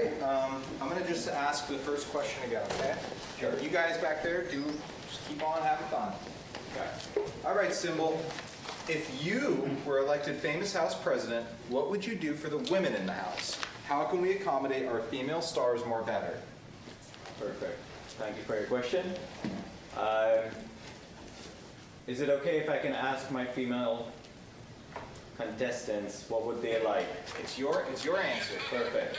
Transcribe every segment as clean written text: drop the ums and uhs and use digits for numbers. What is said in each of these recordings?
right, I'm going to just ask the first question again, okay? Sure. You guys back there, just keep on having fun. Okay. All right, Symbol. If you were elected Famous House president, what would you do for the women in the house? How can we accommodate our female stars more better? Perfect. Thank you for your question. Is it okay if I can ask my female contestants what would they like? It's your answer. Perfect.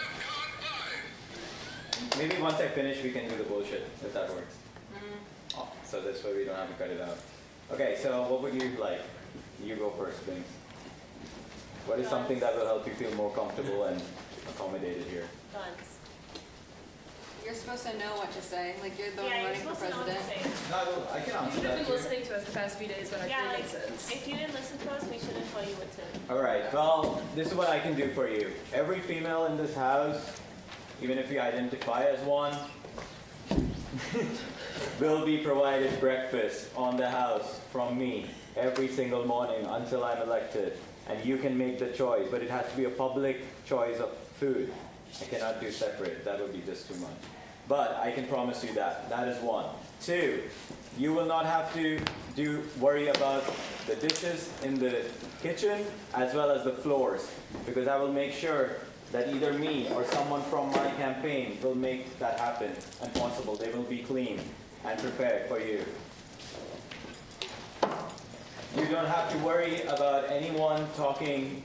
Maybe once I finish, we can do the bullshit, if that works. Oh, so this way we don't have to cut it out. Okay, so what would you like? You go first, Bing. What is something that will help you feel more comfortable and accommodated here? Guns. You're supposed to know what to say. Like, you're the one Yeah, you're running for supposed to know what to president. say. No, I can You answer should have that been too. listening to us the past few days when our Yeah, like, grievances. if you didn't listen to us, we shouldn't tell you what to. All right, well, this is what I can do for you. Every female in this house, even if you identify as one, will be provided breakfast on the house from me every single morning until I'm elected. And you can make the choice, but it has to be a public choice of food. I cannot do separate, that would be just too much. But I can promise you that. That is one. Two, you will not have to worry about the dishes in the kitchen as well as the floors, because I will make sure that either me or someone from my campaign will make that happen and possible. They will be clean and prepared for you. You don't have to worry about anyone talking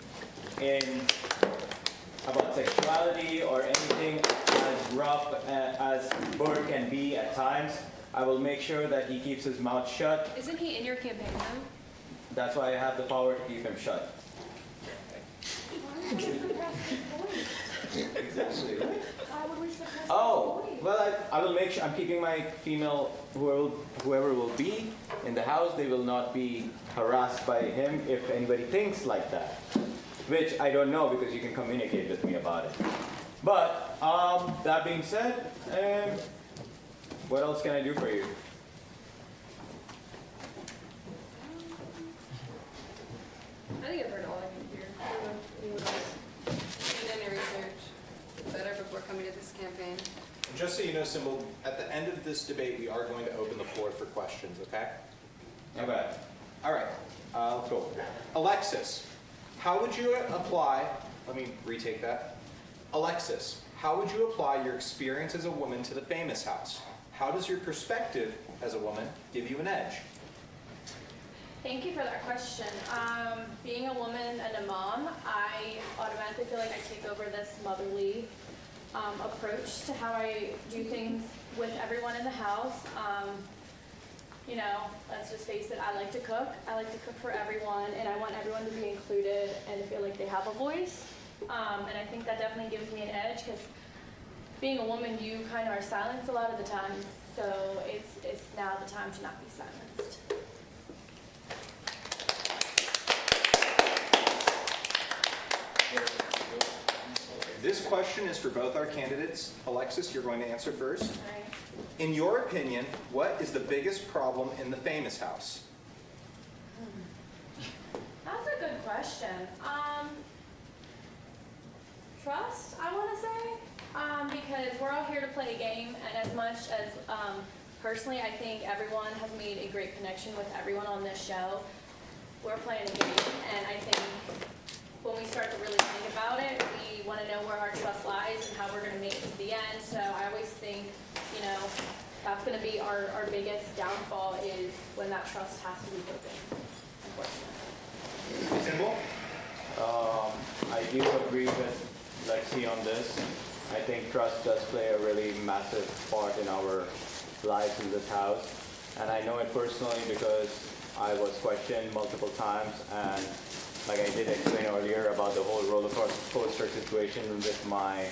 about sexuality or anything as rough as Bert can be at times. I will make sure that he keeps his mouth shut. Isn't he in your campaign now? That's why I have the power to keep him shut. Exactly, right? Why would we suppress Oh, well, I will make sure I'm keeping my female, whoever will be in the house, they will not be harassed by him if anybody thinks like that. Which I don't know, because you can communicate with me about it. But, that being said, what else can I do for you? I think I've heard all I need here. I don't know anyone else. You did any research. Better before coming to this campaign. And just so you know, Symbol, at the end of this debate, we are going to open the floor for questions, okay? Okay. All right, cool. Alexis, how would you apply, let me retake that. Alexis, how would you apply your experience as a woman to the Famous House? How does your perspective as a woman give you an edge? Thank you for that question. Being a woman and a mom, I automatically feel like I take over this motherly approach to how I do things with everyone in the house. You know, let's just face it, I like to cook. I like to cook for everyone, and I want everyone to be included and feel like they have a voice. And I think that definitely gives me an edge, because being a woman, you kind of are silenced a lot of the time. So it's now the time to not be silenced. This question is for both our candidates. Alexis, you're going to answer first. All right. In your opinion, what is the biggest problem in the Famous House? That's a good question. Trust, I want to say, because we're all here to play a game, and as much as personally, I think everyone has made a great connection with everyone on this show. We're playing a game, and I think when we start to really think about it, we want to know where our trust lies and how we're going to make it to the end. So I always think, you know, that's going to be our biggest downfall, is when that trust has to be broken, unfortunately. Symbol? I do agree with Lexi on this. I think trust does play a really massive part in our lives in this house. And I know it personally because I was questioned multiple times, and like I did explain earlier about the whole roller coaster situation with my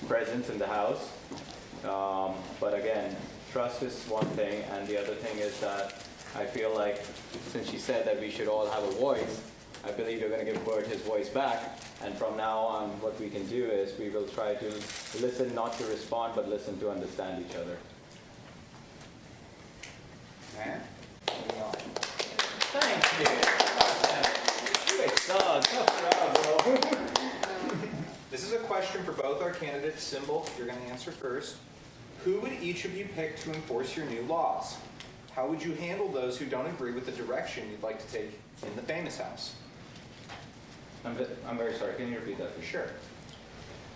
presence in the house. But again, trust is one thing, and the other thing is that I feel like, since she said that we should all have a voice, I believe you're going to give Bert his voice back. And from now on, what we can do is we will try to listen, not to respond, but listen to understand each other. Man, moving on. Thank you. Great job, tough job, bro. This is a question question for both our candidates. Symbol, you're going to answer first. Who would each of you pick to enforce your new laws? How would you handle those who don't agree with the direction you'd like to take in the famous house? I'm very sorry. Can you repeat that, please? Sure.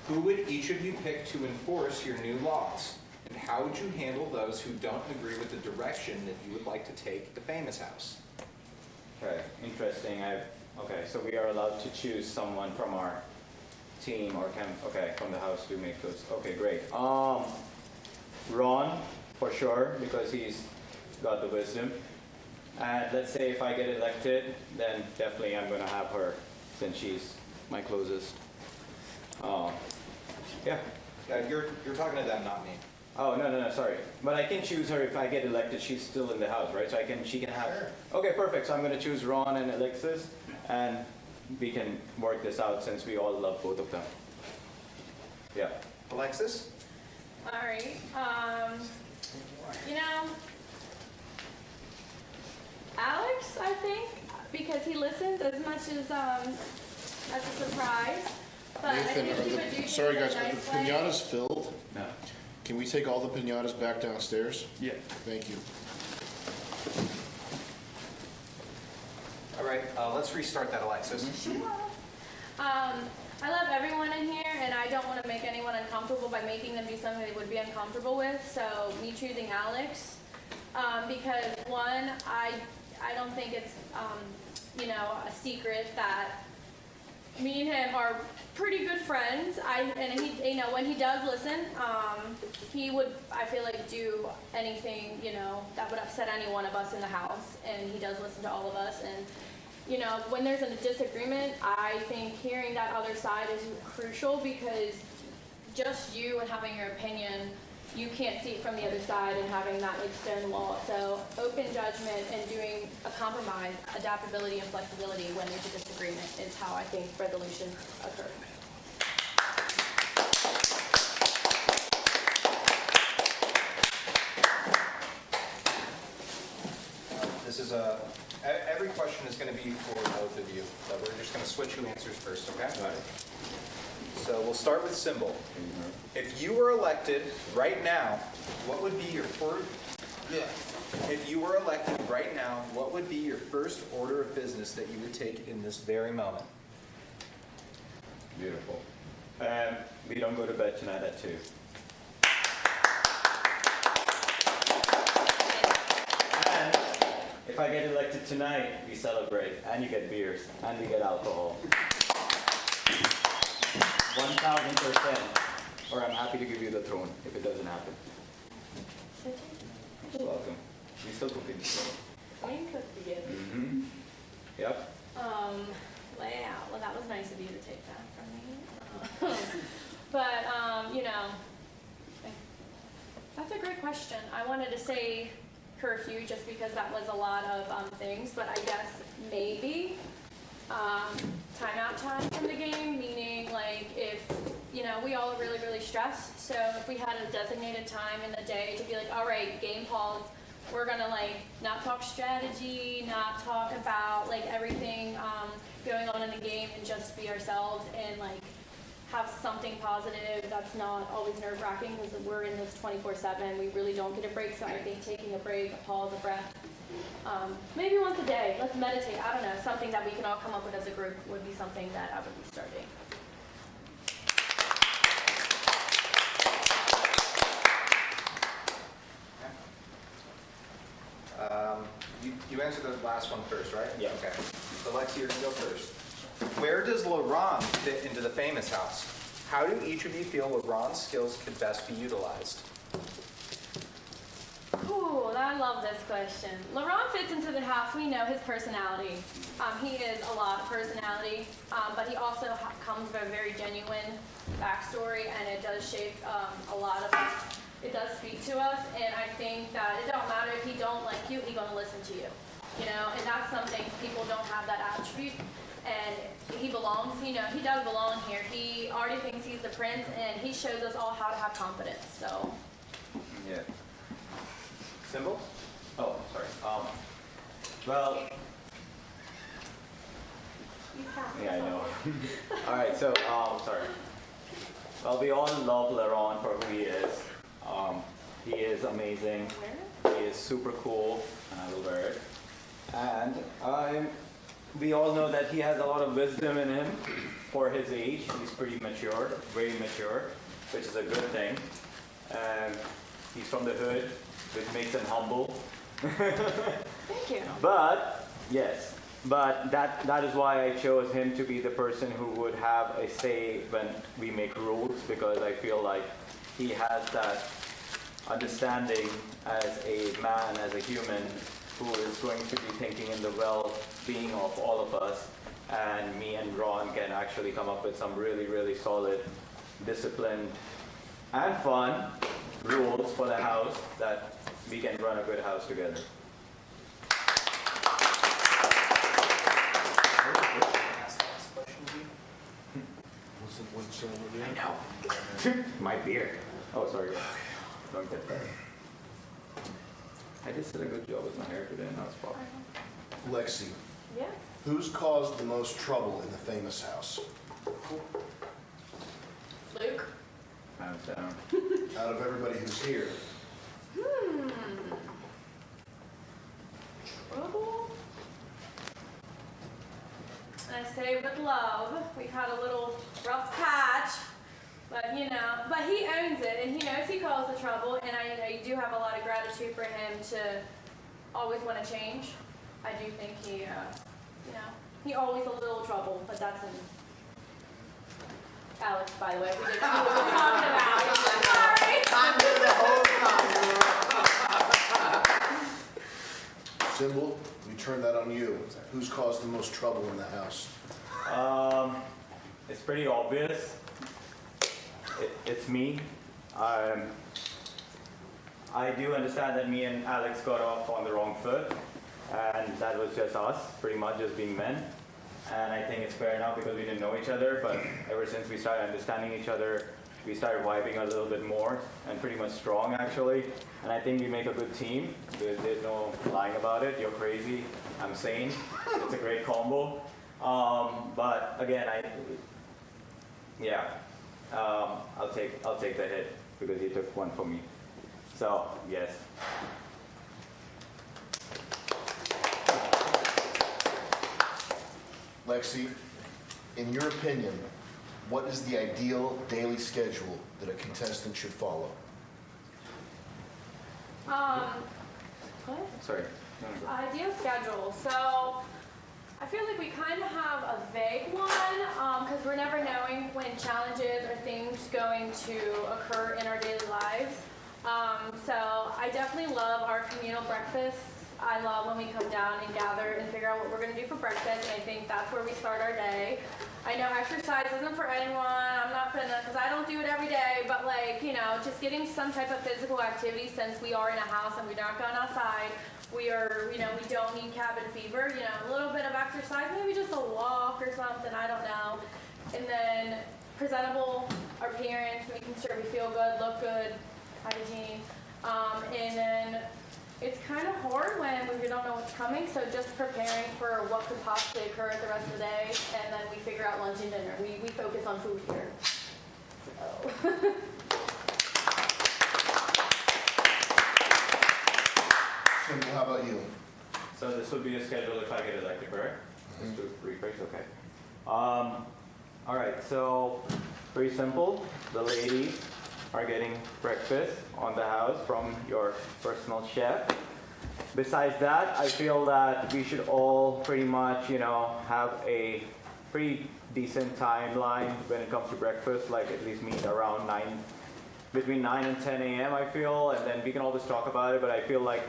Who would each of you pick to enforce your new laws? And how would you handle those who don't agree with the direction that you would like to take the famous house? Okay, interesting. Okay, so we are allowed to choose someone from our team or from the house to make those. Okay, great. Ron, for sure, because he's got the wisdom. And let's say if I get elected, then definitely I'm going to have her, since she's my closest. Yeah. You're talking to them, not me. Oh, no, sorry. But I can choose her if I get elected. She's still in the house, right? So she can have. Sure. Okay, perfect. So I'm going to choose Ron and Alexis, and we can work this out since we all love both of them. Yeah. Alexis? All right. You know, Alex, I think, because he listens as much as a surprise. But I think he would do things Sorry in a guys, are nice the way. pinatas filled? No. Can we take all the pinatas back downstairs? Yeah. Thank you. All right, let's restart that, Alexis. Sure. I love everyone in here, and I don't want to make anyone uncomfortable by making them do something they would be uncomfortable with. So me choosing Alex, because one, I don't think it's a secret that me and him are pretty good friends. And he, when he does listen, he would, I feel like, do anything, that would upset any one of us in the house. And he does listen to all of us. And, when there's a disagreement, I think hearing that other side is crucial, because just you and having your opinion, you can't see it from the other side, and having that like stone wall. So open judgment and doing a compromise, adaptability and flexibility when there's a disagreement is how I think resolutions occur. This is every question is going to be for both of you. So we're just going to switch who answers first, okay? All right. So we'll start with Symbol. If you were elected right now, what would be your first? If you were elected right now, what would be your first order of business that you would take in this very moment? Beautiful. We don't go to bed tonight at 2. And if I get elected tonight, we celebrate, and you get beers, and we get alcohol. 1,000%. Or I'm happy to give you the throne if it doesn't happen. You're welcome. We still cooking. We cook together. Mm-hmm. Yep. Wow. Well, that was nice of you to take that from me. But, that's a great question. I wanted to say curfew just because that was a lot of things, but I guess maybe timeout time from the game, meaning like if, we all are really, really stressed. So if we had a designated time in the day to be like, all right, game pause, we're gonna not talk strategy, not talk about everything going on in the game, and just be ourselves and have something positive that's not always nerve-wracking, because we're in this 24/7. We really don't get a break. So I think taking a break, a pause, a breath, maybe once a day, let's meditate. I don't know, something that we can all come up with as a group would be something that I would be starting. You answered the last one first, right? Yeah. Okay. So Lexi, you're going to go first. Where does LaRon fit into the famous house? How do each of you feel LaRon's skills could best be utilized? Ooh, I love this question. LaRon fits into the house. We know his personality. He is a lot of personality, but he also comes with a very genuine backstory, and it does shape a lot of us. It does speak to us, and I think that it don't matter if he don't like you, he's gonna listen to you. And that's something people don't have that attribute. And he belongs, he does belong here. He already thinks he's the prince, and he shows us all how to have confidence, so. Yeah. Symbol? Oh, sorry. Well, You have yeah, I know. All right, so, sorry. Well, we all love Laurent for who he is. He is amazing. He is super cool, and I will wear it. And we all know that he has a lot of wisdom in him for his age. He's pretty mature, very mature, which is a good thing. And he's from the hood, which makes him humble. Thank you. But, yes, but that is why I chose him to be the person who would have a say when we make rules, because I feel like he has that understanding as a man, as a human, who is going to be thinking in the well-being of all of us. And me and Ron can actually come up with some really, really solid, disciplined, and fun rules for the house that we can run a good house together. What's over there? My beard. Oh, sorry. Don't get that. I just did a good job with my hair today, and that's fine. Lexi, Yeah. who's caused the most trouble in the famous house? Luke? Hands down. Out of everybody who's here. Trouble? And I say with love, we've had a little rough patch, but he owns it and he knows he caused the trouble, and I do have a lot of gratitude for him to always want to change. I do think he always a little trouble, but that's in Alex, by the way. We didn't know what we were talking about. Sorry. Symbol, we turn that on you. Who's caused the most trouble in the house? It's pretty obvious. It's me. I do understand that me and Alex got off on the wrong foot, and that was just us, pretty much just being men. And I think it's fair enough because we didn't know each other, but ever since we started understanding each other, we started vibing a little bit more, and pretty much strong actually. And I think we make a good team. There's no lying about it. You're crazy, I'm sane. It's a great combo. But again, I'll take the hit because he took one for me. So yes. Lexi, in your opinion, what is the ideal daily schedule that a contestant should follow? What? Sorry. No, no, go. Ideal schedule. So I feel like we kind of have a vague one because we're never knowing when challenges or things going to occur in our daily lives. So I definitely love our communal breakfasts. I love when we come down and gather and figure out what we're going to do for breakfast, and I think that's where we start our day. I know exercise isn't for anyone. I'm not gonna, because I don't do it every day, but just getting some type of physical activity since we are in a house and we're not going outside. We don't need cabin fever. A little bit of exercise, maybe just a walk or something, I don't know. And then presentable appearance, making sure we feel good, look good, hygiene. And then it's kind of hard when we don't know what's coming, so just preparing for what could possibly occur the rest of the day, and then we figure out lunch and dinner. We focus on food here. So. Symbol, how about you? So this would be a schedule if I get elected, correct? Just to rephrase, okay. All right, so pretty simple. The ladies are getting breakfast on the house from your personal chef. Besides that, I feel that we should all pretty much, have a pretty decent timeline when it comes to breakfast, like at least meet around between 9 and 10 a.m. I feel, and then we can always talk about it, but I feel like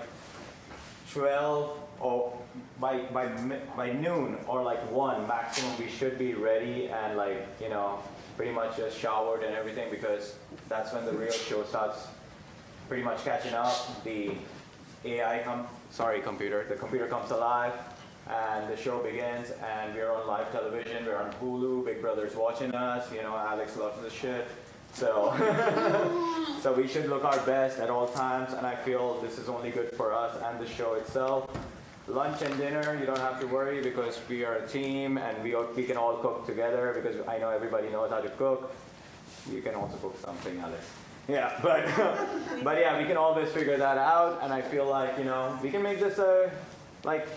12 or by noon or like 1 maximum, we should be ready and pretty much just showered and everything, because that's when the real show starts pretty much catching up. The computer comes alive and the show begins, and we're on live television, we're on Hulu, Big Brother's watching us, Alex loves this shit. So, so we should look our best at all times, and I feel this is only good for us and the show itself. Lunch and dinner, you don't have to worry because we are a team and we can all cook together, because I know everybody knows how to cook. You can also cook something, Alex. Yeah, but but yeah, we can always figure that out, and I feel like, you know, we can make this like,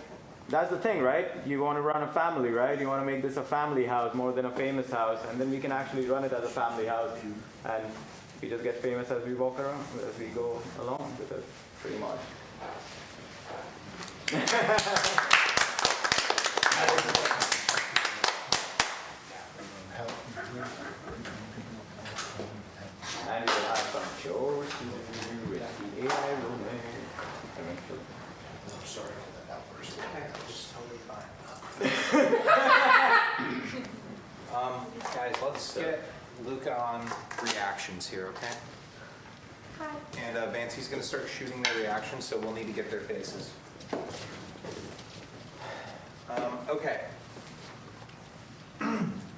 that's the thing, right? You want to run a family, right? You want to make this a family house more than a famous house, and then we can actually run it as a family house, and we just get famous as we walk around, as we go along with it, pretty much. And we'll have some chores to do with the AI romance eventually. I'm sorry for that outburst. It's totally fine. Guys, let's get Luca on reactions here, okay? Hi. And Vancy's going to start shooting their reactions, so we'll need to get their faces. Okay.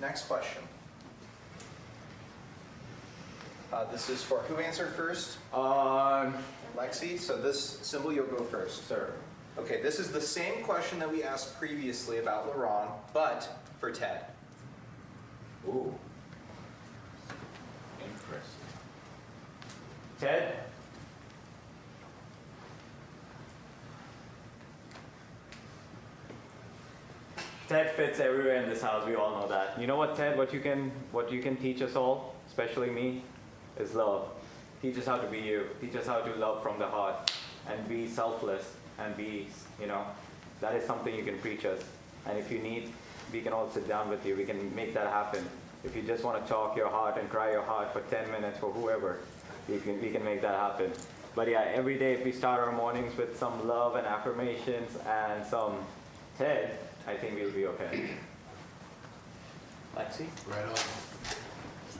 Next question. This is for, who answered first? Lexi, so this symbol, you'll go first. Sir. Okay, this is the same question that we asked previously about LaRon, but for Ted. Ooh. Interesting. Ted? Ted fits everywhere in this house, we all know that. You know what, Ted, what you can teach us all, especially me, is love. Teach us how to be you. Teach us how to love from the heart and be selfless and be, you know, that is something you can preach us. And if you need, we can all sit down with you. We can make that happen. If you just want to talk your heart and cry your heart for 10 minutes for whoever, we can make that happen. But yeah, every day if we start our mornings with some love and affirmations and some Ted, I think we'll be okay. Lexi? Right on.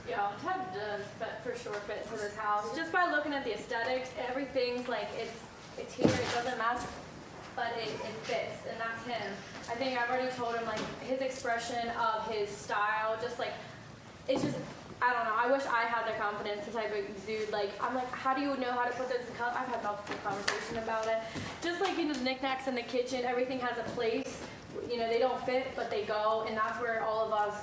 Yeah, Ted does for sure fit into this house. Just by looking at the aesthetics, everything's like it's here. It doesn't match, but it fits, and that's him. I think I've already told him like his expression of his style, just like it's just. I don't know. I wish I had the confidence to type of exude. Like, I'm like, how do you know how to put this in color? I've had multiple conversations about it. Just like, you know, the knickknacks in the kitchen, everything has a place. You know, they don't fit, but they go, and that's where all of us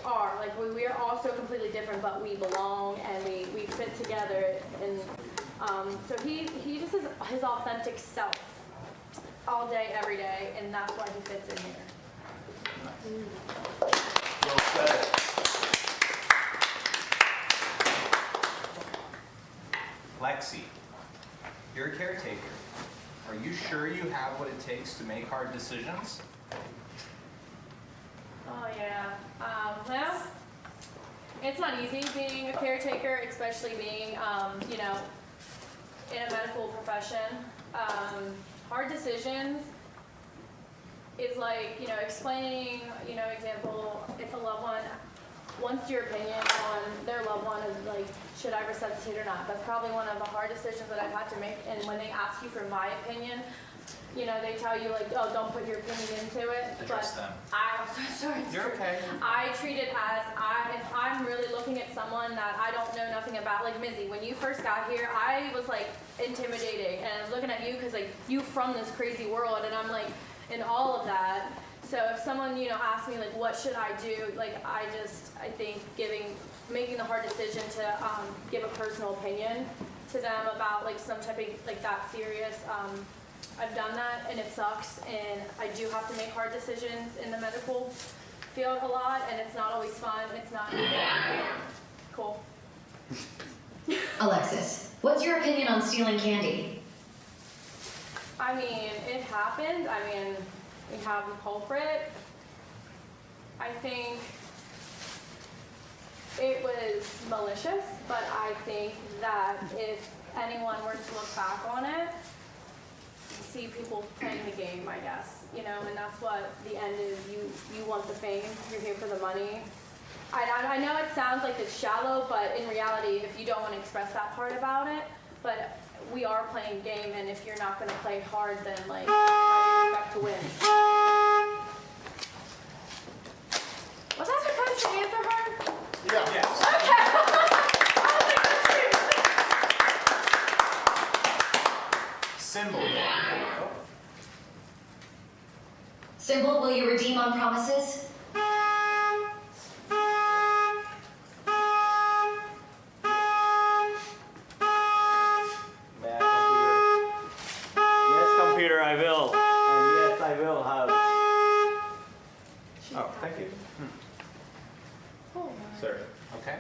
are. Like, we are all so completely different, but we belong, and we fit together. And so he just is his authentic self all day, every day, and that's why he fits in here. Well said. Lexi, you're a caretaker. Are you sure you have what it takes to make hard decisions? Oh yeah. Well, it's not easy being a caretaker, especially being, you know, in a medical profession. Hard decisions is like, you know, explaining, you know, example, if a loved one wants your opinion on their loved one is like, should I resuscitate or not? That's probably one of the hard decisions that I've had to make. And when they ask you for my opinion, you know, they tell you like, oh, don't put your opinion into it. Address them. I'm so sorry. You're okay. I treat it as if I'm really looking at someone that I don't know nothing about, like Mizzy, when you first got here, I was like intimidating, and I was looking at you because like you from this crazy world, and I'm like in all of that. So if someone, you know, asks me like, what should I do? Like I think making the hard decision to give a personal opinion to them about like some type of like that serious. I've done that, and it sucks, and I do have to make hard decisions in the medical field a lot, and it's not always fun. It's not cool. Alexis, what's your opinion on stealing candy? I mean, it happened. I mean, we have the culprit. I think it was malicious, but I think that if anyone were to look back on it, you see people playing the game, I guess, you know, and that's what the end is. You want the fame, you're here for the money. I know it sounds like it's shallow, but in reality, if you don't want to express that part about it, but we are playing a game, and if you're not going to play hard, then like, how do you expect to win? Was that supposed to answer her? Yeah. Yes. Symbol. Symbol, will you redeem on promises? Sir. Okay.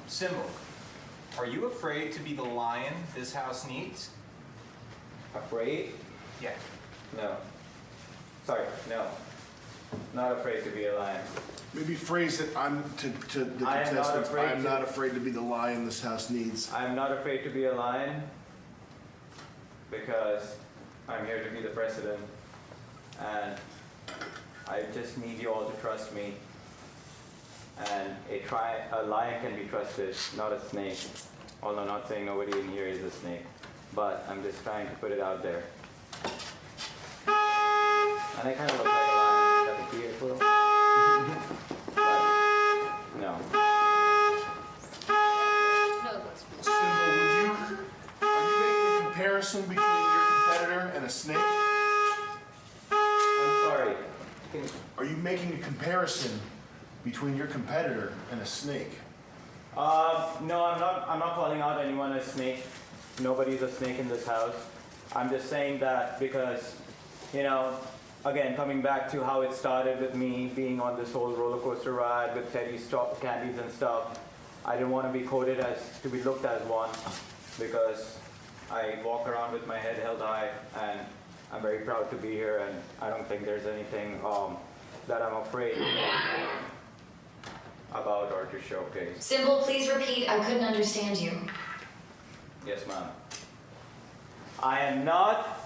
Symbol. Are you afraid to be the lion this house needs? Afraid? Yeah. No. Sorry, no. Not afraid to be a lion. Maybe phrase it, I'm to the I am not contestants, afraid I'm to- not afraid to be the lion this house needs. I'm not afraid to be a lion because I'm here to be the president, and I just need you all to trust me. And a lion can be trusted, not a snake. Although I'm not saying nobody in here is a snake, but I'm just trying to put it out there. And I kind of look like a lion. Is that the key as well? But, no. No, that's Symbol, are you making a comparison between your competitor and a snake? I'm sorry. Are you making a comparison between your competitor and a snake? No, I'm not calling out anyone a snake. Nobody's a snake in this house. I'm just saying that because, again, coming back to how it started with me being on this whole roller coaster ride with Teddy stop candies and stuff, I didn't want to be coded to be looked as one because I walk around with my head held high and I'm very proud to be here, and I don't think there's anything that I'm afraid about or to showcase. Symbol, please repeat. I couldn't understand you. Yes, ma'am. I am not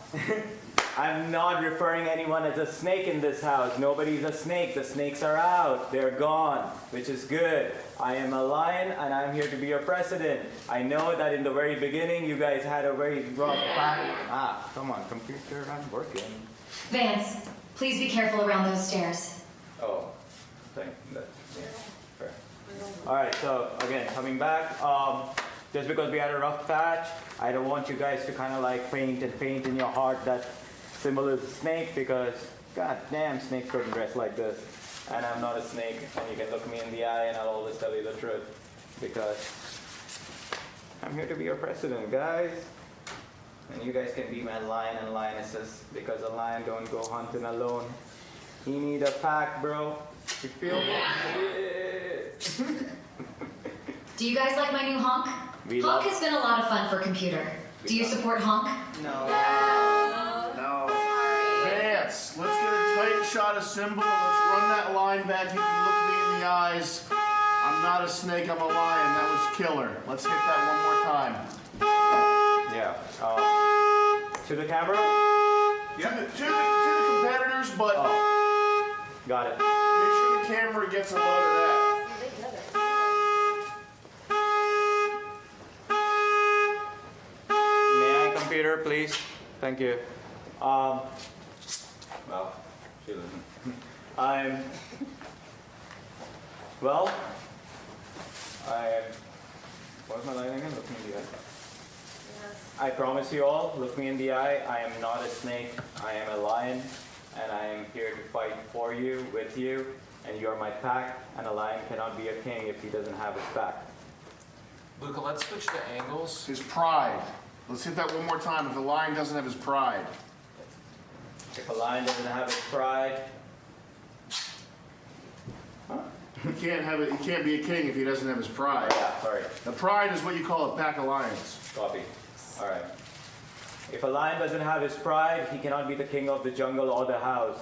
I'm not referring anyone as a snake in this house. Nobody's a snake. The snakes are out. They're gone, which is good. I am a lion, and I'm here to be your president. I know that in the very beginning, you guys had a very rough patch. Come on, computer, I'm working. Vance, please be careful around those stairs. Oh, thank that. Yeah, fair. All right, so again, coming back, just because we had a rough patch, I don't want you guys to kind of like paint in your heart that Symbol is a snake, because god damn, snakes couldn't dress like this. And I'm not a snake, and you can look me in the eye and I'll always tell you the truth, because I'm here to be your president, guys. And you guys can be my lion and lionesses, because a lion don't go hunting alone. He need a pack, bro. You feel me? Yeah. Do you guys like my new honk? We Honk love- has been a lot of fun for computer. Do you support honk? No. No. Vance, let's get a tight shot of Symbol and let's run that line back. You can look me in the eyes. I'm not a snake, I'm a lion. That was killer. Let's hit that one more time. Yeah. To the camera? To the competitors, but Got it. make sure the camera gets a load of that. May I, computer, please? Thank you. Well, she doesn't. What's my line again? Look me in the eye. I promise you all, look me in the eye, I am not a snake, I am a lion, and I am here to fight for you, with you, and you are my pack, and a lion cannot be a king if he doesn't have his pack. Luca, let's switch the angles. His pride. Let's hit that one more time. If the lion doesn't have his pride. If a lion doesn't have his pride, He can't have it. He can't be a king if he doesn't have his pride. yeah, sorry. The pride is what you call a pack of lions. Copy. All right. If a lion doesn't have his pride, he cannot be the king of the jungle or the house.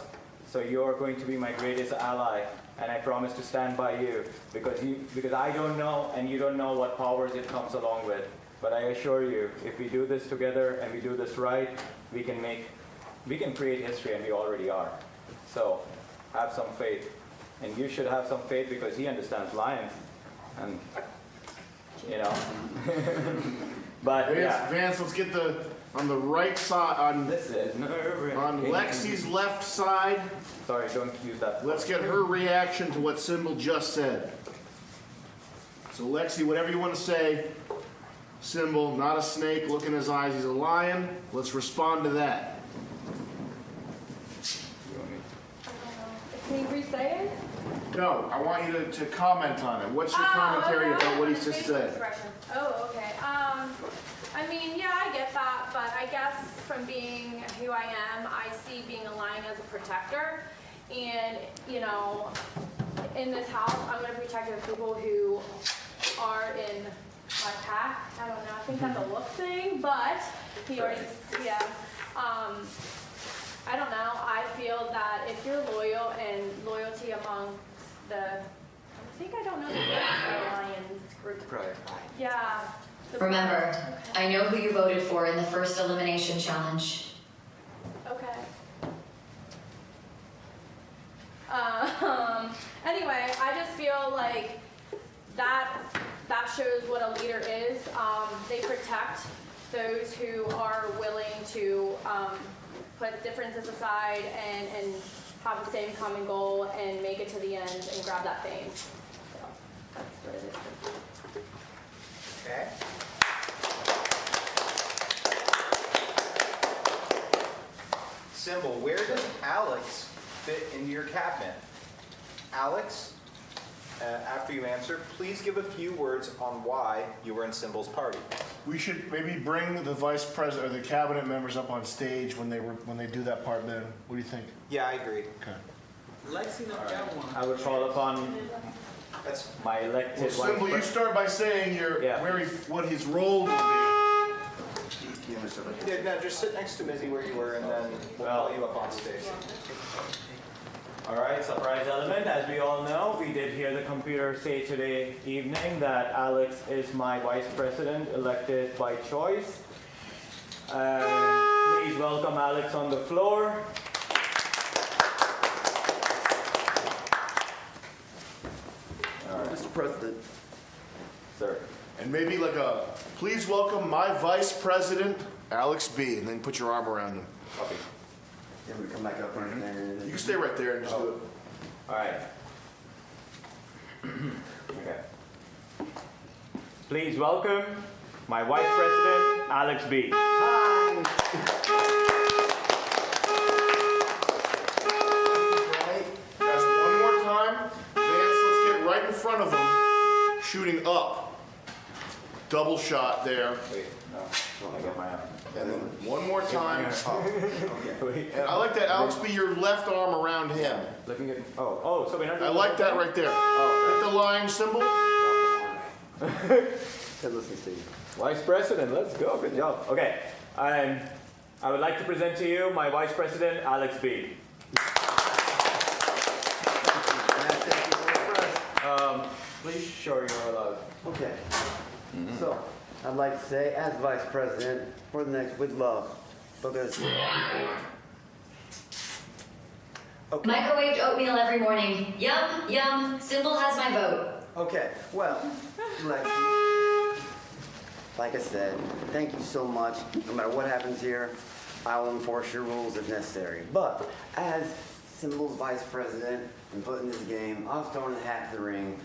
So you're going to be my greatest ally, and I promise to stand by you, because I don't know and you don't know what powers it comes along with. But I assure you, if we do this together and we do this right, we can create history, and we already are. So have some faith, and you should have some faith, because he understands lions, and But yeah, Vance, let's get on the right side, this is nerve-wracking. on Lexi's left side. Sorry, don't use that. Let's get her reaction to what Symbol just said. So Lexi, whatever you want to say, Symbol, not a snake, look in his eyes, he's a lion. Let's respond to that. Can you re-say it? No, I want you to comment on it. What's your commentary okay. about what he's just Facial said? expressions. Oh, okay. I mean, yeah, I get that, but I guess from being who I am, I see being a lion as a protector, and in this house, I'm gonna protect the people who are in my pack. I don't know, I think that's a look thing, but he already, yeah. I don't know, I feel that if you're loyal and loyalty among I don't know the word for Lions group. Yeah. Remember, I know who you voted for in the first elimination challenge. Okay. Anyway, I just feel like that shows what a leader is. They protect those who are willing to put differences aside and have the same common goal and make it to the end and grab that fame. So that's what it is. Okay. Symbol, where does Alex fit into your cabinet? Alex, after you answer, please give a few words on why you were in Symbol's party. We should maybe bring the vice president or the cabinet members up on stage when they do that part then. What do you think? Yeah, I agree. Okay. I would call upon That's my elected Well, Symbol, you vice start by saying what his role will be. yeah, no, just sit next to Mizzy where you were, and then we'll call you up on stage. All right, surprise element. As we all know, we did hear the computer say today evening that Alex is my vice president, elected by choice. Please welcome Alex on the floor. Mr. President. Sir. And maybe like please welcome my vice president, Alex B. And then put your arm around him. Copy. Yeah, we come back up right there. You can stay right there and just do it. All right. Okay. Please welcome my vice president, Alex B. Guys, one more time. Vance, let's get right in front of him. Shooting up. Double shot there. Wait, no, I get my arm. And then one more time. Wait. And I like that, Alex B, your left arm around him. Looking at, so we're not I like that right there. Hit the line symbol. Hey, listen, Steve. Vice President, let's go. Good job. Okay. I would like to present to you my Vice President, Alex B. Please show you're allowed. Okay. So, I'd like to say, as Vice President, for the next, with love, because. Okay. Microwaved oatmeal every morning. Yum, yum. Symbol has my vote. Okay, well, Lexi, like I said, thank you so much. No matter what happens here, I will enforce your rules if necessary. But as Symbol's vice president and putting this game, I was throwing the hat to the ring.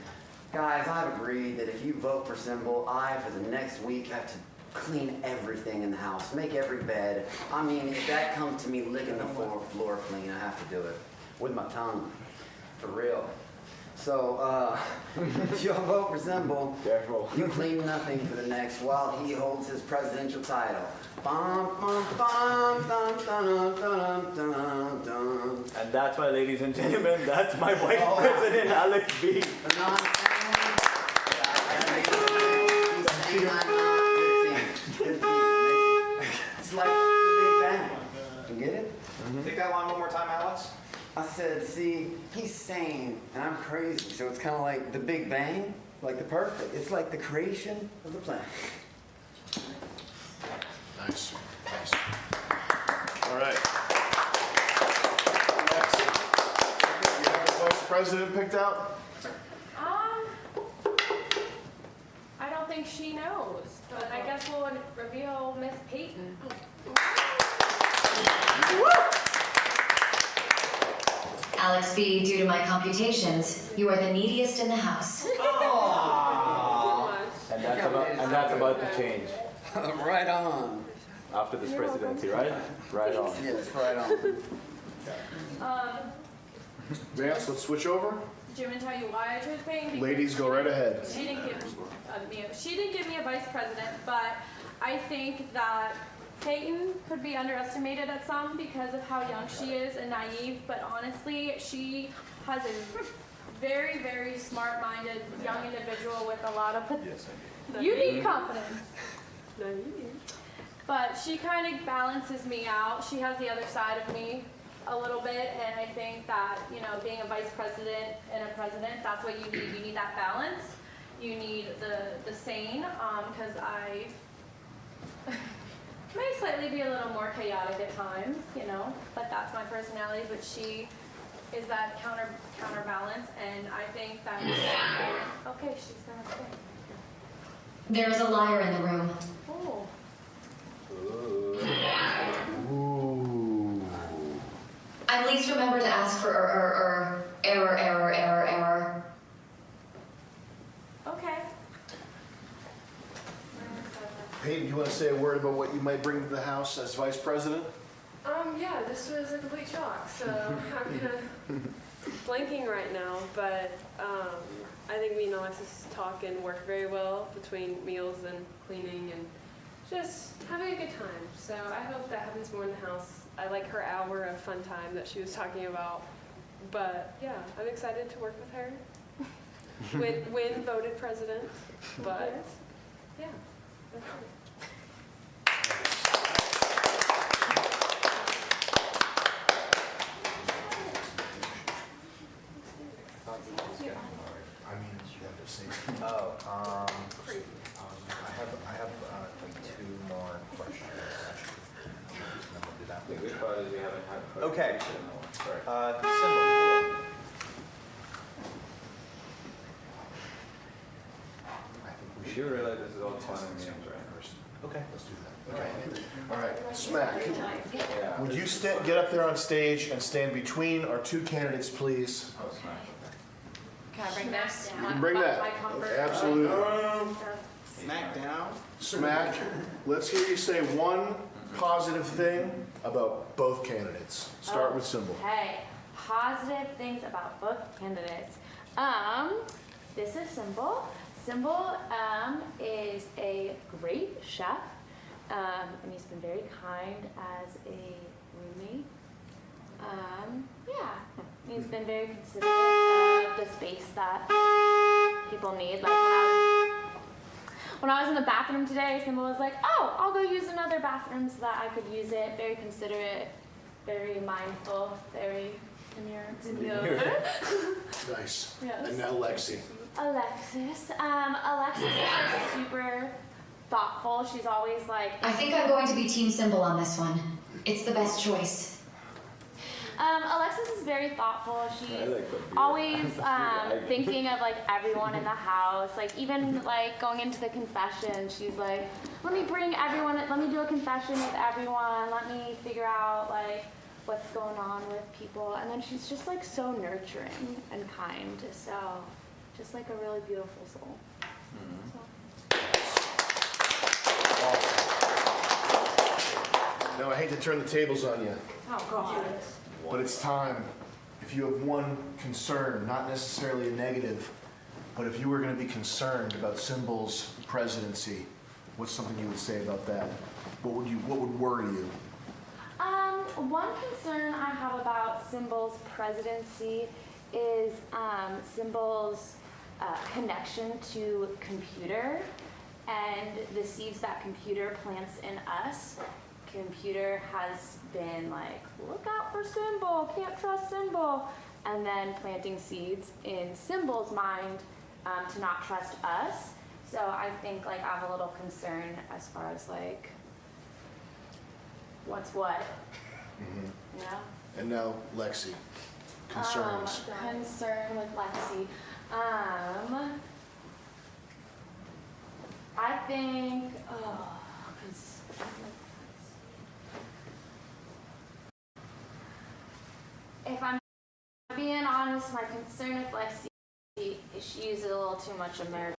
Guys, I've agreed that if you vote for Symbol, I, for the next week, have to clean everything in the house, make every bed. I mean, if that comes to me licking the floor clean, I have to do it with my tongue, for real. So, if y'all vote for Symbol, Careful. you clean nothing for the next while he holds his presidential title. Bum, bum, bum, dum, dum, dum, dum, dum. And that's why, ladies and gentlemen, that's my Vice President, Alex B. The non-family? He's saying I'm not good team. It's like the Big Bang. You get it? Take that line one more time, Alex. I said, see, he's sane and I'm crazy, so it's kind of like the Big Bang, like the perfect. It's like the creation of the planet. Nice. Nice. All right. Next. You have the vice president picked out? I don't think she knows, but I guess we'll reveal Miss Peyton. Alex B, due to my computations, you are the neediest in the house. And that's about to change Right on. after this presidency, right? Right on. Yes, right on. Vance, let's switch over. Do you want me to tell you why I chose Peyton? Because Ladies, go right ahead. She didn't give me a vice president, but I think that Peyton could be underestimated at some because of how young she is and naive, but honestly, she has a very, very smart-minded young individual with a lot of you need confidence. No, you do. But she kind of balances me out. She has the other side of me a little bit, and I think that, you know, being a vice president and a president, that's what you need. You need that balance. You need the sane, because I may slightly be a little more chaotic at times, you know, but that's my personality. But she is that counterbalance, and I think that okay, she's gonna stay. There is a liar in the room. Oh. Ooh. And please remember to ask for error. Okay. Peyton, do you want to say a word about what you might bring to the House as Vice President? Yeah, this was a complete shock, so I'm kind of blanking right now, but I think me and Alexis talk and work very well between meals and cleaning and just having a good time. So I hope that happens more in the house. I like her hour of fun time that she was talking about, but yeah, I'm excited to work with her. Win voted president, but yeah, that's it. I mean, you have to say. I have like 2 more questions. The good part is we haven't had. Okay. Sorry. Symbol. We do realize this is all fun and games, right? Okay. Let's do that. Okay. All right, Smack. Yeah. Would you get up there on stage and stand between our 2 candidates, please? Oh, smash. Can I bring this? You can bring that. My comfort. Absolutely. Smackdown. Smack, let's hear you say one positive thing about both candidates. Start with Symbol. Okay, positive things about both candidates. This is Symbol. Symbol is a great chef, and he's been very kind as a roommate. Yeah, he's been very considerate of the space that people need. Like when I was in the bathroom today, Symbol was like, "Oh, I'll go use another bathroom so that I could use it." Very considerate, very mindful, very demure. Nice. Yes. And now Lexi. Alexis. Alexis is super thoughtful. She's always like. I think I'm going to be Team Symbol on this one. It's the best choice. Alexis is very thoughtful. She's always thinking of like everyone in the house. Like even like going into the confession, she's like, let me bring everyone, let me do a confession with everyone. Let me figure out like what's going on with people. And then she's just like so nurturing and kind. So just like a really beautiful soul. Now I hate to turn the tables on you, Oh God. but it's time. If you have one concern, not necessarily a negative, but if you were going to be concerned about Symbol's presidency, what's something you would say about that? What would worry you? One concern I have about Symbol's presidency is Symbol's connection to computer and the seeds that computer plants in us. Computer has been like, look out for Symbol, can't trust Symbol, and then planting seeds in Symbol's mind to not trust us. So I think like I have a little concern as far as like what's what. Mm-hmm. Yeah. And now Lexi. Concerns. Concern with Lexi. I think, if I'm being honest, my concern with Lexi is she uses a little too much American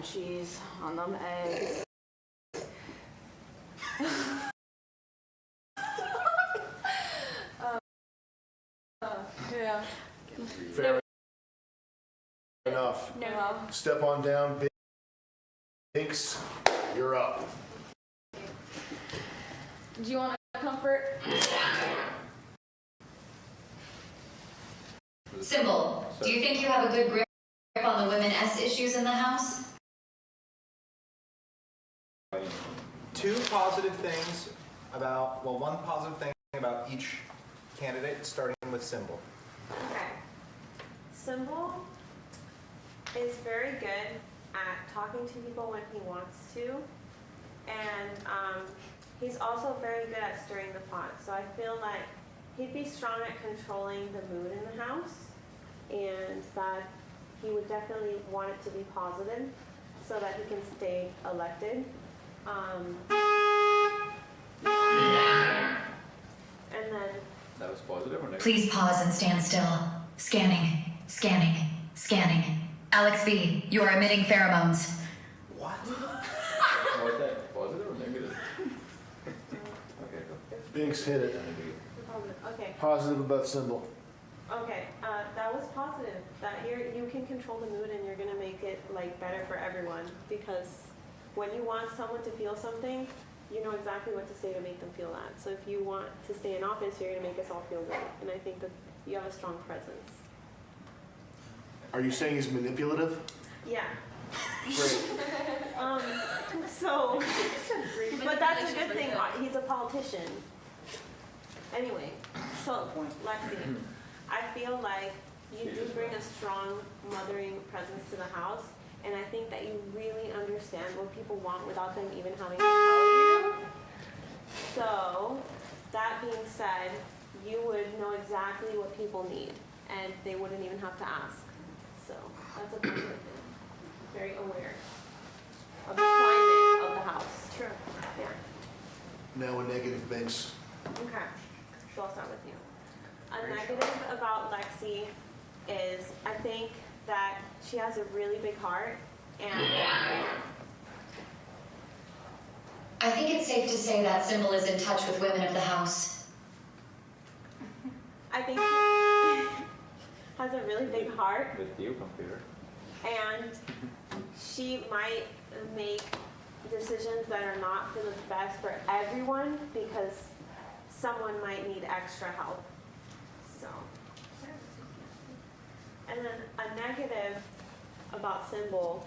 cheese on them eggs. Yeah. Fair enough. No. Step on down, Binks. You're up. Do you want a comfort? Symbol, do you think you have a good grip on the women S issues in the house? Two positive things about, well, one positive thing about each candidate, starting with Symbol. Okay. Symbol is very good at talking to people when he wants to, and he's also very good at stirring the pot. So I feel like he'd be strong at controlling the mood in the house, and that he would definitely want it to be positive so that he can stay elected. And then That was positive or negative? Please pause and stand still. Scanning, scanning, scanning. Alex B, you are emitting pheromones. What? Was that positive or negative? Okay, go. Binks hit it. okay, Positive about Symbol. okay, that was positive. That you can control the mood and you're gonna make it like better for everyone, because when you want someone to feel something, you know exactly what to say to make them feel that. So if you want to stay in office, you're gonna make us all feel good, and I think that you have a strong presence. Are you saying he's manipulative? Yeah. Great. So, but that's a good thing. He's a politician. Anyway, so Lexi, I feel like you do bring a strong mothering presence to the house, and I think that you really understand what people want without them even having to tell you. So, that being said, you would know exactly what people need, and they wouldn't even have to ask. So, that's a positive thing. Very aware of the climate of the house. True. Yeah. Now a negative, Binks. Okay. So I'll start with you. A negative about Lexi is I think that she has a really big heart, and I think it's safe to say that Symbol is in touch with women of the house. I think she has a really big heart, With you, computer. and she might make decisions that are not for the best for everyone, because someone might need extra help. So, and then a negative about Symbol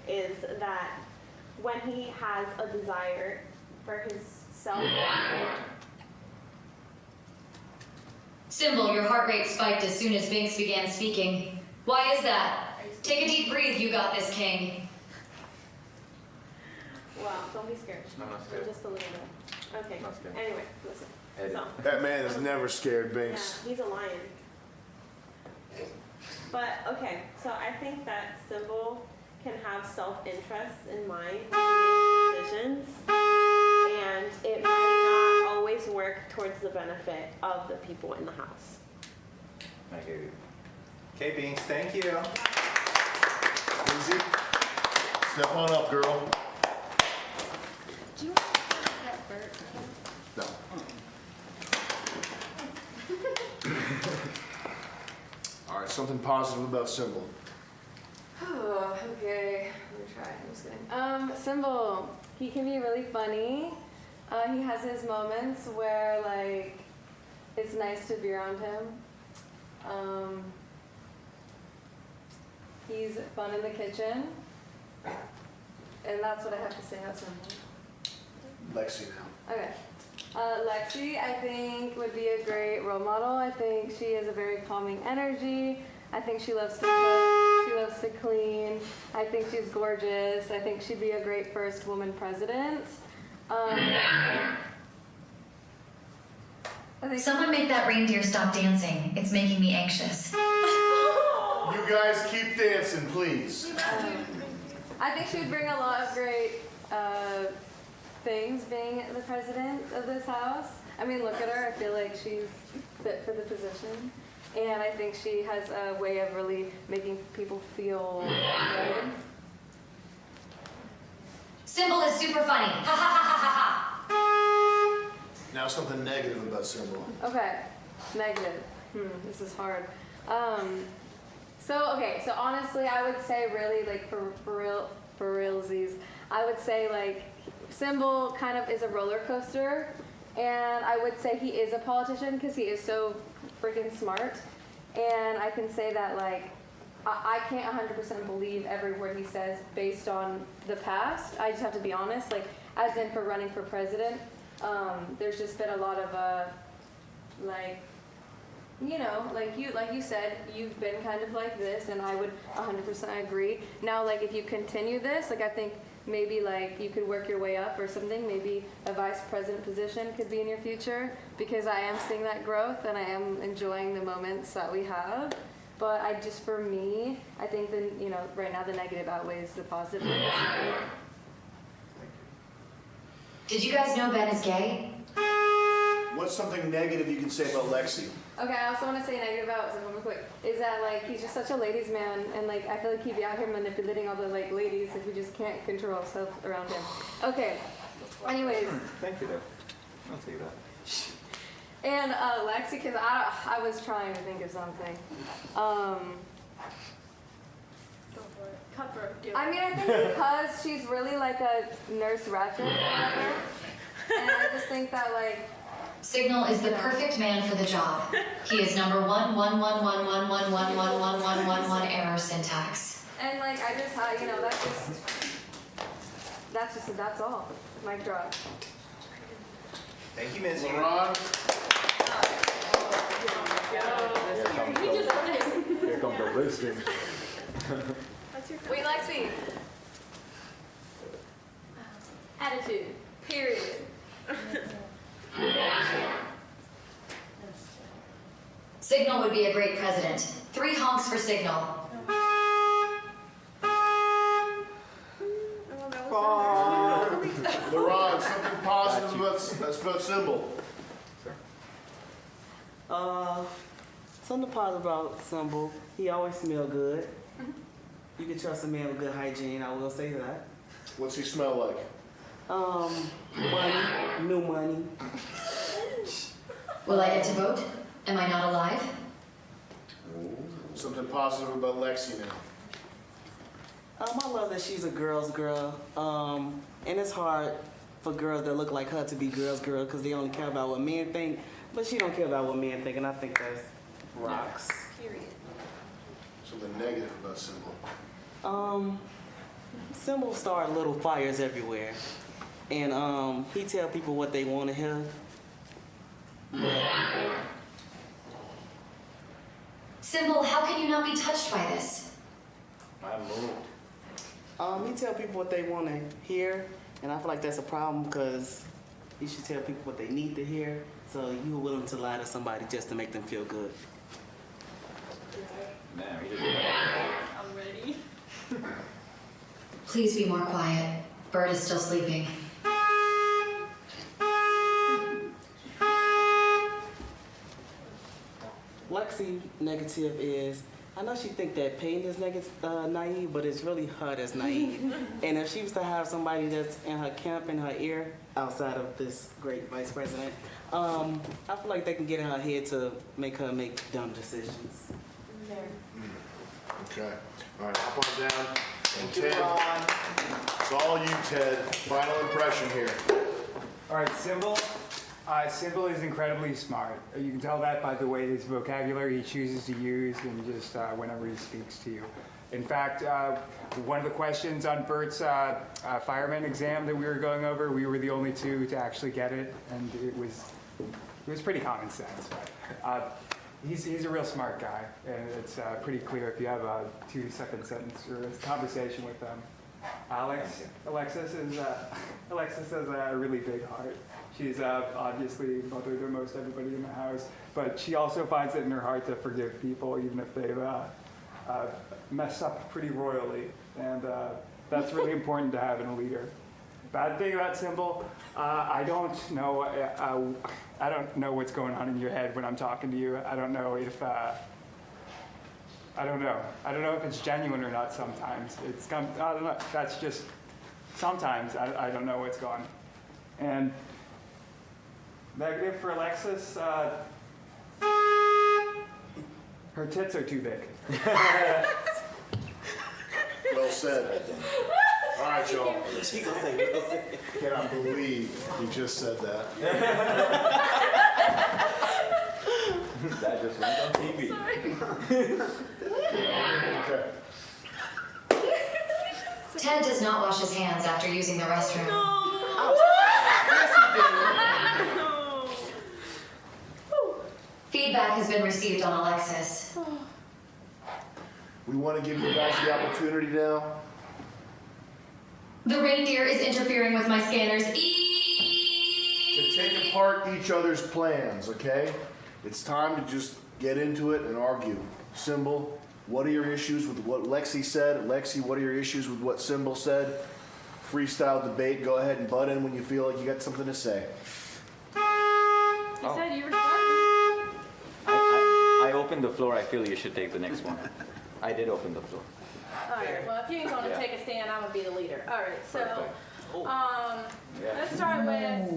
is that when he has a desire for his self, Symbol, your heart rate spiked as soon as Binks began speaking. Why is that? Take a deep breathe, you got this, King. well, don't be scared. I'm not scared. Just a little bit. Okay. Not scared. Anyway, listen. Eddie. So, That man is never scared, yeah, Binks. he's a lion. But okay, so I think that Symbol can have self-interest in mind when he makes decisions, and it might not always work towards the benefit of the people in the house. Negative. Okay, Binks, thank you. Easy. Step on up, girl. Do you want to that bird? No. All right, something positive about Symbol. Oh, okay. Let me try. I'm just kidding. Symbol. He can be really funny. He has his moments where, like, it's nice to be around him. He's fun in the kitchen. And that's what I have to say about Symbol. Lexi now. Okay. Lexi, I think, would be a great role model. I think she has a very calming energy. I think she loves to cook. She loves to clean. I think she's gorgeous. I think she'd be a great first woman president. I think Someone make that reindeer stop dancing. It's making me anxious. You guys keep dancing, please. I think she would bring a lot of great things being the president of this house. I mean, look at her. I feel like she's fit for the position. And I think she has a way of really making people feel good. Symbol is super funny. Ha ha ha ha ha ha. Now something negative about Symbol. Okay, negative. This is hard. So honestly, I would say really, like, for realsies, I would say, like, Symbol kind of is a roller coaster, and I would say he is a politician because he is so freaking smart, And I can say that, like, I can't 100% believe every word he says based on the past. I just have to be honest. Like, as in for running for president, there's just been a lot of, like, you know, like you said, you've been kind of like this, and I would 100% agree. Now, like, if you continue this, like, I think maybe, like, you could work your way up or something. Maybe a vice president position could be in your future, because I am seeing that growth, and I am enjoying the moments that we have. But I just, for me, I think that, you know, right now the negative outweighs the positive. Did you guys know Ben is gay? What's something negative you can say about Lexi? Okay, I also want to say negative about something real quick. Is that, like, he's just such a ladies' man, and, like, I feel like he'd be out here manipulating all the, like, ladies if we just can't control ourselves around him. Okay. Anyways. Thank you, there. I'll take that. And Lexi, because I was trying to think of something. Go for it. Cutthroat, do it. I mean, I think because she's really like a Nurse Ratched or whatever, and I just think that, like, Signal is the perfect man for the job. He is number 11111111111 error syntax. and, like, I just, you know, that's all. Mic drop. Thank you, Ms. LeBron? Here comes the wisdom. Wait, Lexi. Attitude. Period. Signal would be a great president. 3 honks for Signal. LeBron, something positive about Symbol. Something positive about Symbol. He always smell good. You can trust a man with good hygiene, I will say that. What's he smell like? Money, new money. Will I get to vote? Am I not alive? Something positive about Lexi now. I love that she's a girl's girl. And it's hard for girls that look like her to be girls' girl because they only care about what men think. But she don't care about what men think, and I think that's rocks. Period. Something negative about Symbol. Symbol start little fires everywhere. And he tell people what they want to hear. Symbol, how can you not be touched by this? I'm moved. He tell people what they want to hear, and I feel like that's a problem because you should tell people what they need to hear. So you were willing to lie to somebody just to make them feel good. Man, we just I'm ready. Please be more quiet. Bird is still sleeping. Lexi negative is, I know she think that Peyton is naive, but it's really her that's naive. And if she was to have somebody that's in her camp, in her ear, outside of this great vice president, I feel like they can get in her head to make her make dumb decisions. Okay. All right, hop on down. And Thank you, Ted, Ron. it's all you, Ted. Final impression here. All right, Symbol. Symbol is incredibly smart. You can tell that by the way his vocabulary he chooses to use and just whenever he speaks to you. In fact, one of the questions on Bert's fireman exam that we were going over, we were the only 2 to actually get it, and it was pretty common sense. He's a real smart guy, and it's pretty clear if you have a 2-second sentence or a conversation with him. Alexis has a really big heart. She's obviously mother to most everybody in the house, but she also finds it in her heart to forgive people, even if they've messed up pretty royally, and that's really important to have in a leader. Bad thing about Symbol, I don't know what's going on in your head when I'm talking to you. I don't know if it's genuine or not. Sometimes I don't know. That's just sometimes I don't know what's going on. And negative for Alexis, her tits are too big. Well said. All right, y'all. Cannot believe he just said that. that just went on TV. Sorry. Okay. Ted does not wash his hands after using the restroom. Feedback has been received on Alexis. We want to give you guys the opportunity now. The reindeer is interfering with my scanners. To take apart each other's plans, okay? It's time to just get into it and argue. Symbol, what are your issues with what Lexi said? Lexi, what are your issues with what Symbol said? Freestyle debate, go ahead and butt in when you feel like you got something to say. You said you were starting. I opened the floor. I feel you should take the next one. I did open the floor. All right, well, if you ain't gonna Yeah. take a stand, I'm gonna be the leader. All right, so, Perfect. Yeah. let's start with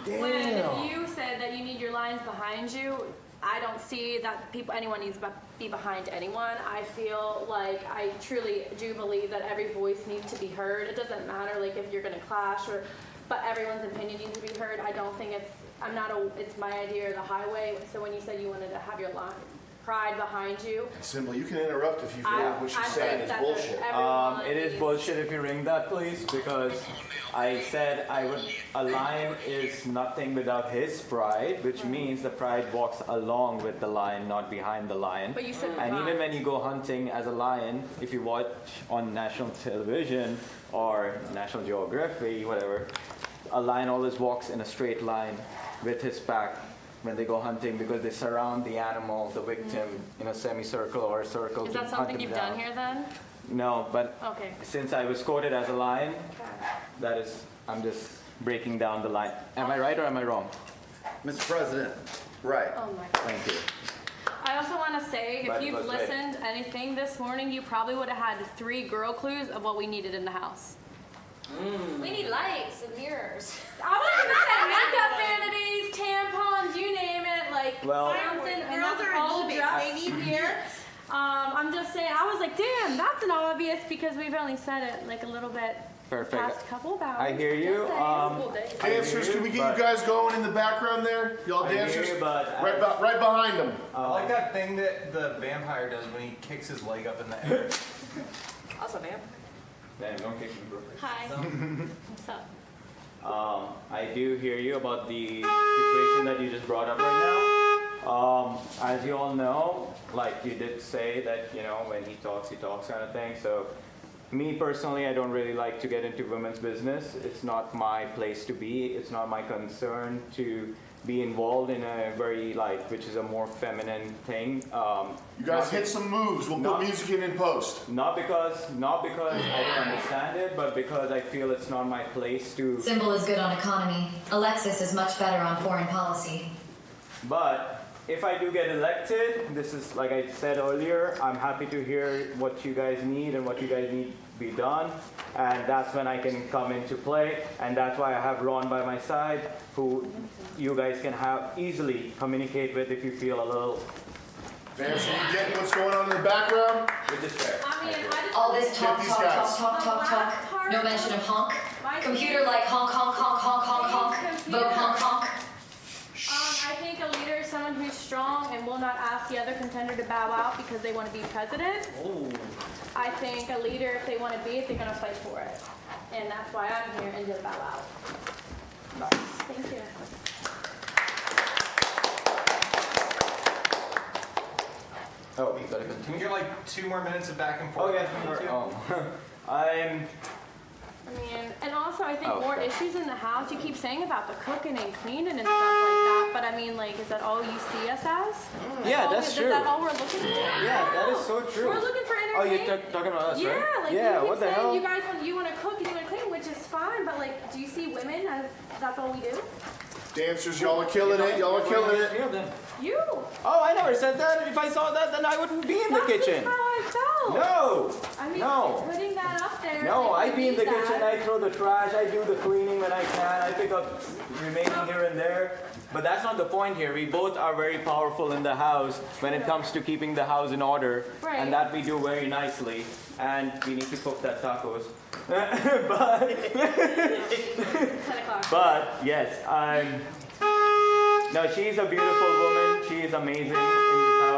when you said that you need your lines behind you. I don't see that anyone needs to be behind anyone. I feel like I truly do believe that every voice needs to be heard. It doesn't matter like if you're gonna clash but everyone's opinion needs to be heard. I don't think it's my idea of the highway. So when you said you wanted to have your pride behind you, Symbol, you can interrupt if you feel like what she's saying is bullshit. It is bullshit if you ring that, please, because I said a lion is nothing without his pride, which means the pride walks along with the lion, not behind the lion. But you said And even behind. when you go hunting as a lion, if you watch on national television or National Geography, whatever, a lion always walks in a straight line with his pack when they go hunting because they surround the animal, the victim, in a semicircle or a circle. Is to that hunt something him you've down. done here then? No, but Okay. since I was quoted as a lion, I'm just breaking down the line. Am I right or am I wrong? Mr. President, right. Oh my God. Thank you. I also want to say, if But you've wait. listened to anything this morning, you probably would have had 3 girl clues of what we needed in the house. We need lights and mirrors. I was gonna say makeup vanities, tampons, you name it, like Well- something. And Girls that's are all in dressed They need here. I'm just saying, I was like, damn, that's an obvious because we've only said it like a little bit Perfect. past couple of hours. I hear you. Just saying. Dancers, can we get you guys going in the background there? Y'all I hear dancers? you, but Right behind them. I like that thing that the vampire does when he kicks his leg up in the air. Also, vamp. Damn, don't kick me, bro. Hi. What's up? I do hear you about the situation that you just brought up right now. As you all know, like you did say that, when he talks kind of thing. So me personally, I don't really like to get into women's business. It's not my place to be. It's not my concern to be involved in a very, which is a more feminine thing. You guys hit some moves. We'll put music in post. Not because I don't understand it, but because I feel it's not my place to. Symbol is good on economy. Alexis is much better on foreign policy. But if I do get elected, this is like I said earlier, I'm happy to hear what you guys need and what you guys need to be done. And that's when I can come into play. And that's why I have Ron by my side, who you guys can easily communicate with if you feel a little. Vance, are you getting what's going on in the background? With this chair. I mean, I just All this talk, these talk, guys. talk. No mention of honk. Computer like honk, honk, honk, honk, honk, honk. Vote honk, honk. I think a leader is someone who's strong and will not ask the other contender to bow out because they want to be president. I think a leader, if they want to be it, they're going to fight for it. And that's why I'm here and to bow out. Thank you. Oh, you gotta Can continue. we get like 2 more minutes of back and Oh, forth? yes, sure. I mean, and also I think Oh, more okay. issues in the house. You keep saying about the cooking and cleaning and stuff like that, but I mean, like, is that all you see us as? Yeah, that's true. Is that all we're looking for? Yeah, that is so true. We're looking for Oh, entertainment. you're talking about us, Yeah, right? like Yeah, you keep what the saying hell? you guys want to cook and you want to clean, which is fine, but like, do you see women as that's all we do? Dancers, y'all are killing it. Y'all are killing it. You. Oh, I never said that. If I saw that, then I wouldn't be in the kitchen. That's how I felt. No. I mean, No. putting that up there. No, like, I be in the need that. kitchen, I throw the trash, I do the cleaning when I can, I pick up remaining here and there. But that's not the point here. We both are very powerful in the house when it comes to keeping the house in order. Right. And that we do very nicely. And we need to cook that tacos. 10 o'clock. But yes, no, she's a beautiful woman. She is amazing in this house.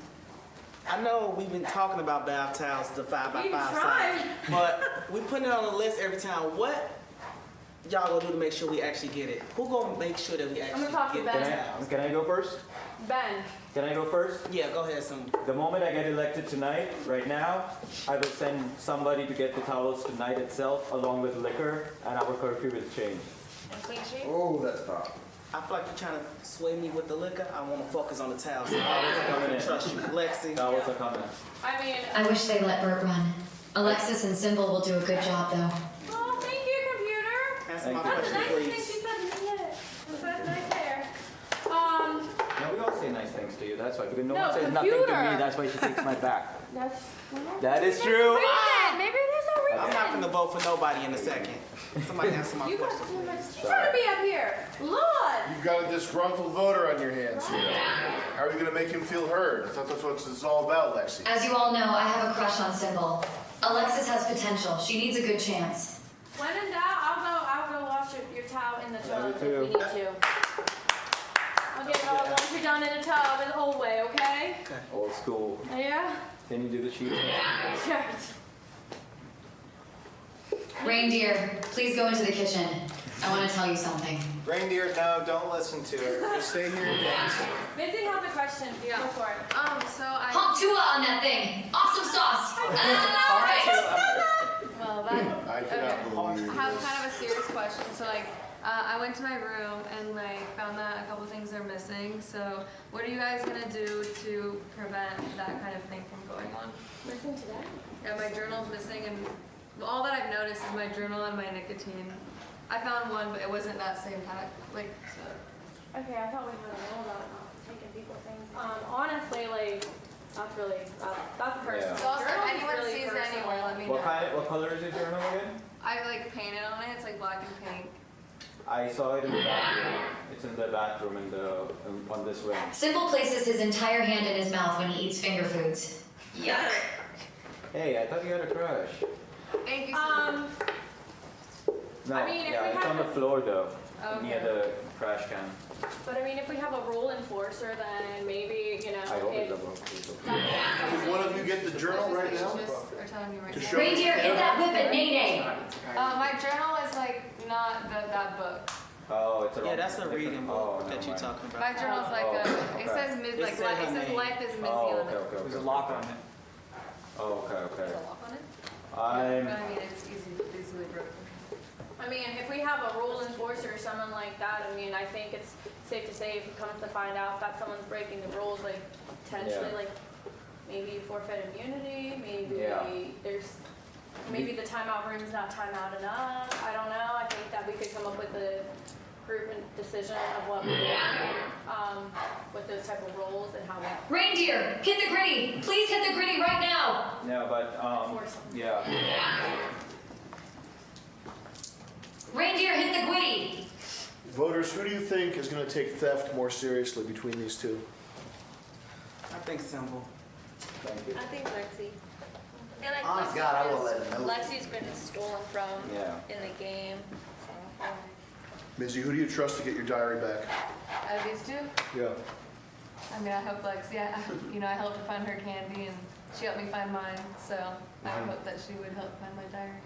I know we've been talking about bath towels, the 5x5 We've size, tried. but we putting it on the list every time. What y'all gonna do to make sure we actually get it? Who gonna make sure that we actually gonna talk to get the Ben. towels? Can I go first? Ben. Can I go first? Yeah, go ahead, Simba. The moment I get elected tonight, right now, I will send somebody to get the towels tonight itself, along with liquor, and our curfew will change. And clean sheet? Oh, that's tough. I feel like you're trying to sway me with the liquor. I want to focus on the towels. So Towels are I coming don't in. trust you, Lexi. Towels are coming. I mean, I wish they let Bert run. Alexis and Symbol will do a good job, though. oh, thank you, computer. Answer my Thank you. That's the question, nicest thing please. she said in a minute. That's nice there. No, we all say nice things to you, that's why. Because no No, one says nothing to computer. me, that's why she takes my back. That's. That is true. Maybe there's no reason. I'm not gonna vote for nobody in a second. Somebody answer my You got question, too much. please. She's trying to be up here. Lord. You've got a disgruntled voter on your hands here. How are you gonna make him feel heard? I thought that's what this is all about, Lexi. As you all know, I have a crush on Symbol. Alexis has potential. She needs a good chance. When in doubt, I'll go wash your towel in the tub if we need to. I'll get it all washed done in a tub in the old way, okay? Old school. Yeah? Can you do the sheet? Sure. Reindeer, please go into the kitchen. I want to tell you something. Reindeer, no, don't listen to her. Just stay here and dance. Missy has a question. Yeah. Go for it. So I. Honk Tua on that thing. Awesome sauce. All right. Well, that. I cannot believe I have this. kind of a serious question. So like, I went to my room and like found that a couple things are missing. So what are you guys gonna do to prevent that kind of thing from going on? Listen to that. Yeah, my journal's missing, and all that I've noticed is my journal and my nicotine. I found one, but it wasn't that same pack. Like, so. Okay, I thought we had a rule about not taking people things. Honestly, like, that's really, that's personal. So also, Journal is anyone really sees it personal. anywhere, let me know. What color is your journal again? I like painted on it. It's like black and pink. I saw it in the bathroom. It's in the bathroom on this wing. Symbol places his entire hand in his mouth when he eats finger foods. Yuck. Hey, I thought you had a crush. Thank you so much. No, I mean, if yeah, we it's have on the floor though, Okay. near the trash can. But I mean, if we have a rule enforcer, then maybe, you know, I hope if, it's a book. Did one of you get the journal right now? Just are telling you right To now. show- Reindeer, hit that whip at Nene. My journal is like not that book. Oh, it's a Yeah, that's a different- reading oh, book that never you're mind. talking about. My journal's like Oh, a. okay. It says It like said her it says name. life is Missy Oh, on okay, it. okay, okay. There's a lock on it. Oh, okay, okay. There's a lock on it. But I'm. I mean, it's easily broken. I mean, if we have a rule enforcer or someone like that, I mean, I think it's safe to say if it comes to find out that someone's breaking the rules, like potentially, Yeah. like maybe forfeit immunity, maybe Yeah. there's, maybe the timeout room's not timeout enough. I don't know. I think that we could come up with a group decision of what we do with those type of rules and how we Reindeer, hit the gritty. Please hit the gritty right now. Yeah, but enforce them. yeah. Reindeer, hit the gritty. Voters, who do you think is gonna take theft more seriously between these two? I think Symbol. Thank you. I think Lexi. I feel like Honest God, I will let him know. Lexi's been stolen from Yeah. in the game. So, Mizzy, who do you trust to get your diary back? out of these two, Yeah. I mean, I hope Lexi. I helped her find her candy, and she helped me find mine. So I would hope that she would help find my diary.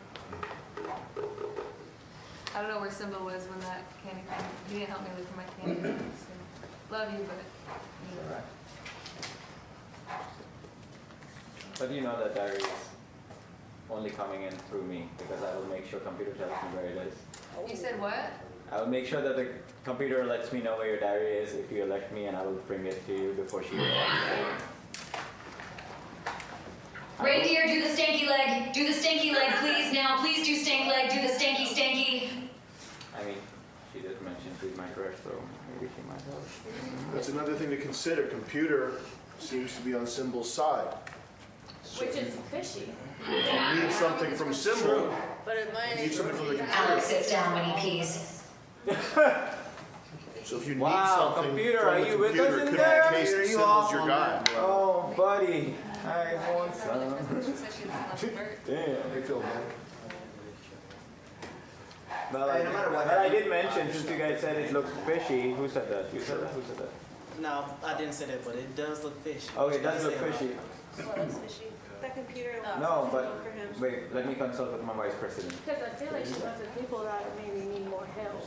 I don't know where Simba was when that candy came. He didn't help me look for my candy. So, love you, but. But you know that diary is only coming in through me because I will make sure computer tells me where it is. You said what? I will make sure that the computer lets me know where your diary is if you elect me, and I will bring it to you before she elects. Reindeer, do the stanky leg. Do the stanky leg, please. Now, please do stank leg. Do the stanky stanky. I mean, she did mention she's my crush, so maybe she might help. That's another thing to consider. Computer seems to be on Symbol's side. Which is fishy. If you need something from Symbol, But it you need something from the Alex computer. sits down when he pees. So if you need Wow, something computer, from are the you with computer, us in could there? be the case that Symbol's your guy. Oh, buddy, I want some. She said she doesn't like Bert. Damn. How you feel, man? But Hey, no matter what I happens- did mention, since you guys said it looks fishy, who said that? You said that? Who said that? No, I didn't say that, but it does look fishy. Okay, it does look fishy. What looks fishy? That computer looks No, fishy but for him. wait, let me consult with my vice president. Because I feel like she's one of the people that maybe need more help.